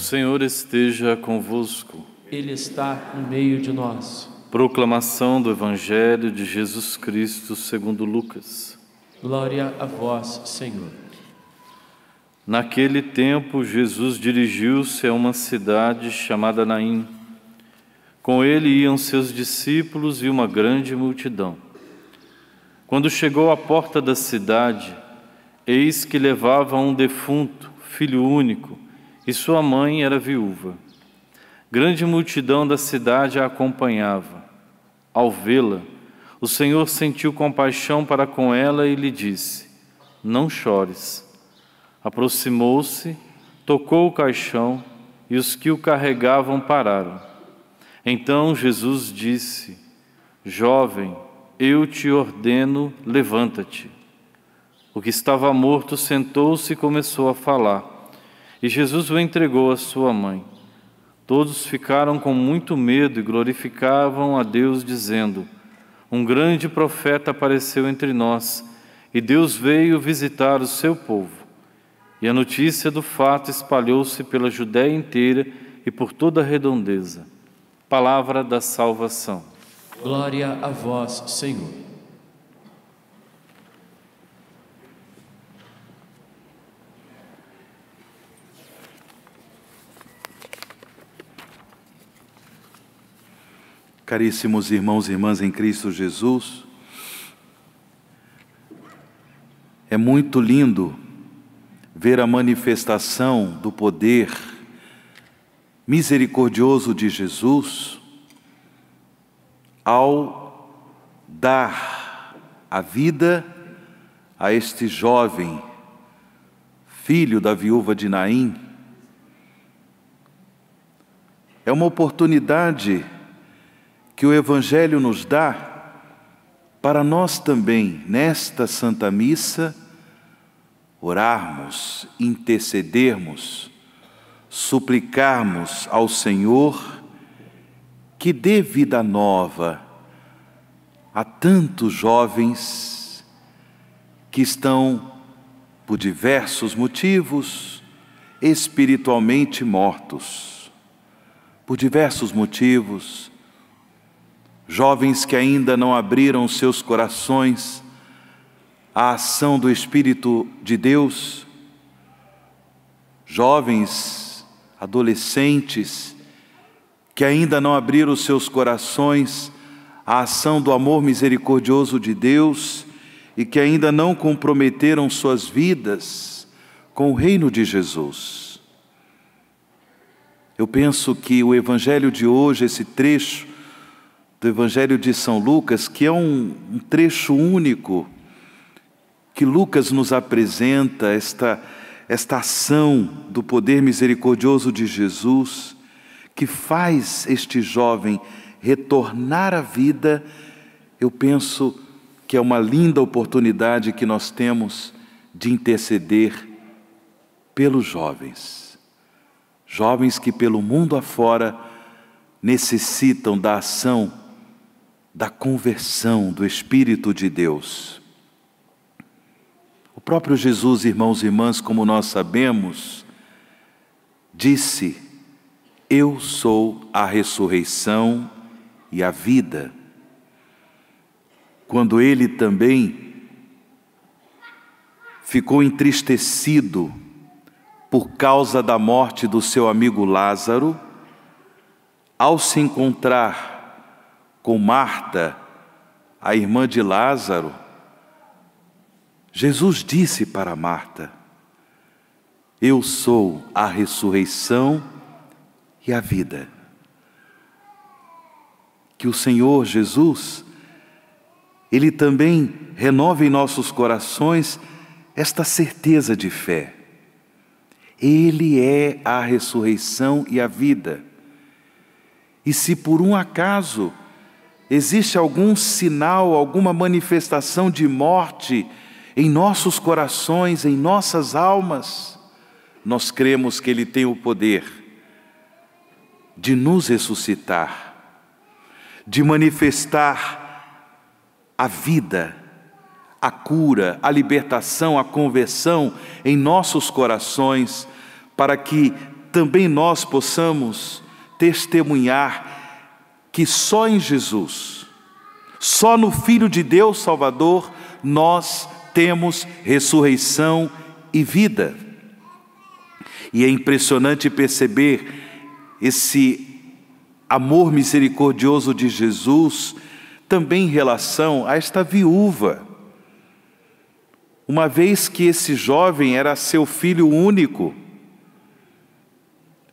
Senhor esteja convosco. Ele está no meio de nós. Proclamação do Evangelho de Jesus Cristo segundo Lucas. Glória a vós, Senhor. Naquele tempo, Jesus dirigiu-se a uma cidade chamada Naim. Com ele iam seus discípulos e uma grande multidão. Quando chegou à porta da cidade, eis que levava um defunto, filho único, e sua mãe era viúva. Grande multidão da cidade a acompanhava. Ao vê-la, o Senhor sentiu compaixão para com ela e lhe disse: Não chores. Aproximou-se, tocou o caixão e os que o carregavam pararam. Então Jesus disse: Jovem, eu te ordeno, levanta-te. O que estava morto sentou-se e começou a falar, e Jesus o entregou à sua mãe. Todos ficaram com muito medo e glorificavam a Deus, dizendo: Um grande profeta apareceu entre nós, e Deus veio visitar o seu povo. E a notícia do fato espalhou-se pela Judéia inteira e por toda a redondeza. Palavra da salvação. Glória a vós, Senhor. Caríssimos irmãos e irmãs em Cristo Jesus, é muito lindo ver a manifestação do poder misericordioso de Jesus ao dar a vida a este jovem, filho da viúva de Naim. É uma oportunidade que o Evangelho nos dá para nós também, nesta Santa Missa, orarmos, intercedermos, suplicarmos ao Senhor que dê vida nova a tantos jovens que estão, por diversos motivos, espiritualmente mortos. Por diversos motivos, jovens que ainda não abriram seus corações à ação do Espírito de Deus, jovens, adolescentes, que ainda não abriram seus corações à ação do amor misericordioso de Deus e que ainda não comprometeram suas vidas com o reino de Jesus. Eu penso que o Evangelho de hoje, esse trecho do Evangelho de São Lucas, que é um trecho único, que Lucas nos apresenta esta ação do poder misericordioso de Jesus, que faz este jovem retornar à vida. Eu penso que é uma linda oportunidade que nós temos de interceder pelos jovens. Jovens que pelo mundo afora necessitam da ação, da conversão do Espírito de Deus. O próprio Jesus, irmãos e irmãs, como nós sabemos, disse: Eu sou a ressurreição e a vida. Quando ele também ficou entristecido por causa da morte do seu amigo Lázaro, ao se encontrar com Marta, a irmã de Lázaro, Jesus disse para Marta: Eu sou a ressurreição e a vida. Que o Senhor Jesus, Ele também renove em nossos corações esta certeza de fé. Ele é a ressurreição e a vida. E se por um acaso existe algum sinal, alguma manifestação de morte em nossos corações, em nossas almas, nós cremos que Ele tem o poder de nos ressuscitar, de manifestar a vida, a cura, a libertação, a conversão em nossos corações, para que também nós possamos testemunhar que só em Jesus, só no Filho de Deus Salvador, nós temos ressurreição e vida. E é impressionante perceber esse amor misericordioso de Jesus também em relação a esta viúva. Uma vez que esse jovem era seu filho único,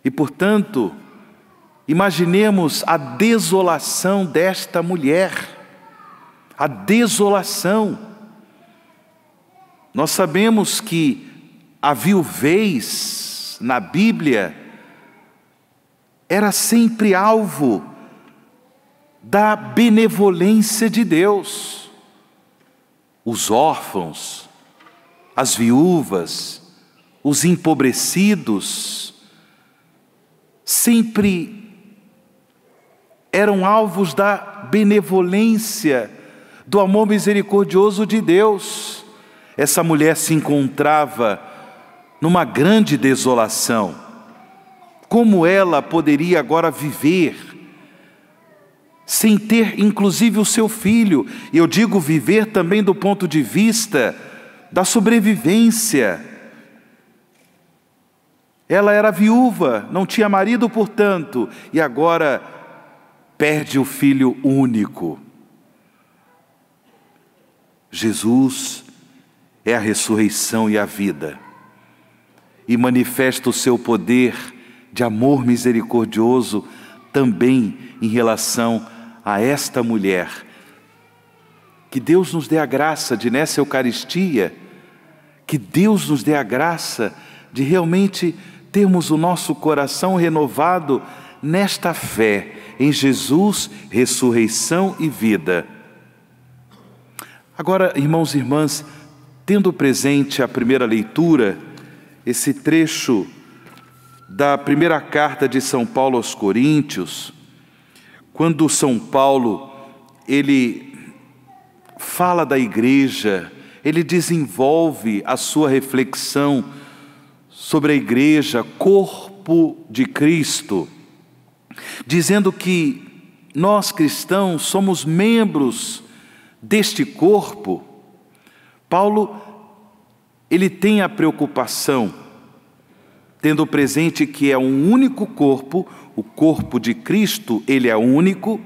e portanto, imaginemos a desolação desta mulher, a desolação. Nós sabemos que a viuvez na Bíblia era sempre alvo da benevolência de Deus. Os órfãos, as viúvas, os empobrecidos, sempre eram alvos da benevolência, do amor misericordioso de Deus. Essa mulher se encontrava numa grande desolação. Como ela poderia agora viver sem ter inclusive o seu filho? E eu digo viver também do ponto de vista da sobrevivência. Ela era viúva, não tinha marido, portanto, e agora perde o filho único. Jesus é a ressurreição e a vida, e manifesta o seu poder de amor misericordioso também em relação a esta mulher. Que Deus nos dê a graça de, nessa Eucaristia, que Deus nos dê a graça de realmente termos o nosso coração renovado nesta fé em Jesus, ressurreição e vida. Agora, irmãos e irmãs, tendo presente a primeira leitura, esse trecho da primeira carta de São Paulo aos Coríntios, quando São Paulo, ele fala da igreja, ele desenvolve a sua reflexão sobre a igreja, corpo de Cristo, dizendo que nós cristãos somos membros deste corpo. Paulo, ele tem a preocupação, tendo presente que é um único corpo, o corpo de Cristo, ele é único,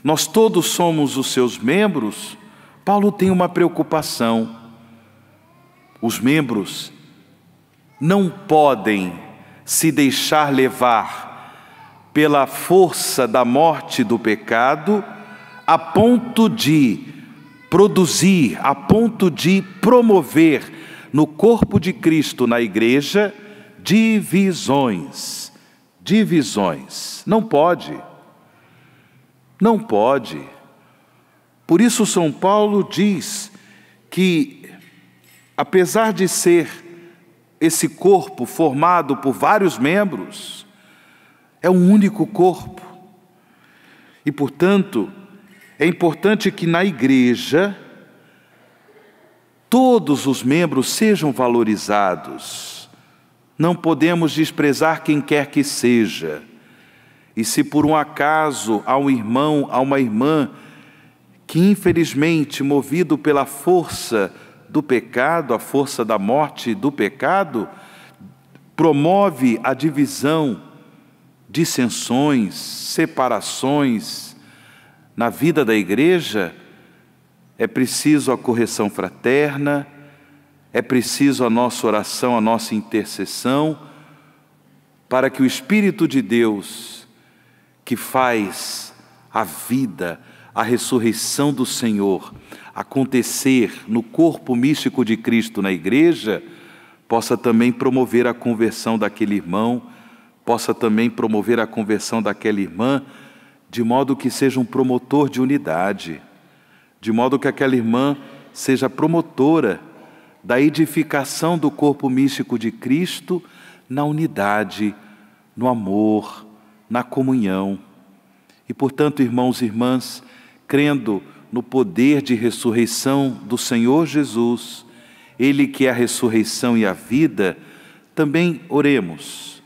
nós todos somos os seus membros. Paulo tem uma preocupação. Os membros não podem se deixar levar pela força da morte do pecado, a ponto de produzir, a ponto de promover no corpo de Cristo, na igreja, divisões. Não pode. Não pode. Por isso São Paulo diz que, apesar de ser esse corpo formado por vários membros, é um único corpo. E, portanto, é importante que na igreja todos os membros sejam valorizados. Não podemos desprezar quem quer que seja. E se por um acaso há um irmão, há uma irmã que infelizmente, movido pela força do pecado, a força da morte do pecado, promove a divisão, dissensões, separações na vida da igreja, é preciso a correção fraterna, é preciso a nossa oração, a nossa intercessão, para que o Espírito de Deus, que faz a vida, a ressurreição do Senhor acontecer no corpo místico de Cristo na igreja, possa também promover a conversão daquele irmão, possa também promover a conversão daquela irmã, de modo que seja um promotor de unidade, de modo que aquela irmã seja promotora da edificação do corpo místico de Cristo na unidade, no amor, na comunhão. E, portanto, irmãos e irmãs, crendo no poder de ressurreição do Senhor Jesus, Ele que é a ressurreição e a vida, também oremos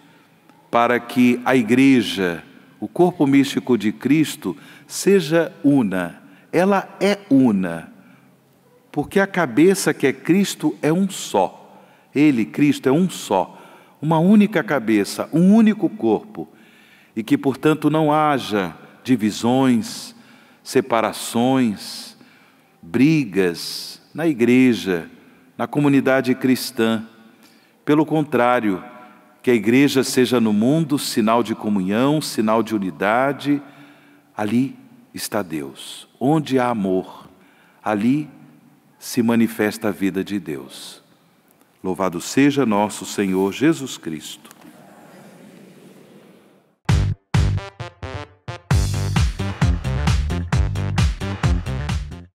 para que a igreja, o corpo místico de Cristo, seja una. Ela é una, porque a cabeça que é Cristo é um só. Ele, Cristo, é um só, uma única cabeça, um único corpo. E que, portanto, não haja divisões, separações, brigas na igreja, na comunidade cristã. Pelo contrário, que a igreja seja no mundo sinal de comunhão, sinal de unidade. Ali está Deus. Onde há amor, ali se manifesta a vida de Deus. Louvado seja nosso Senhor Jesus Cristo.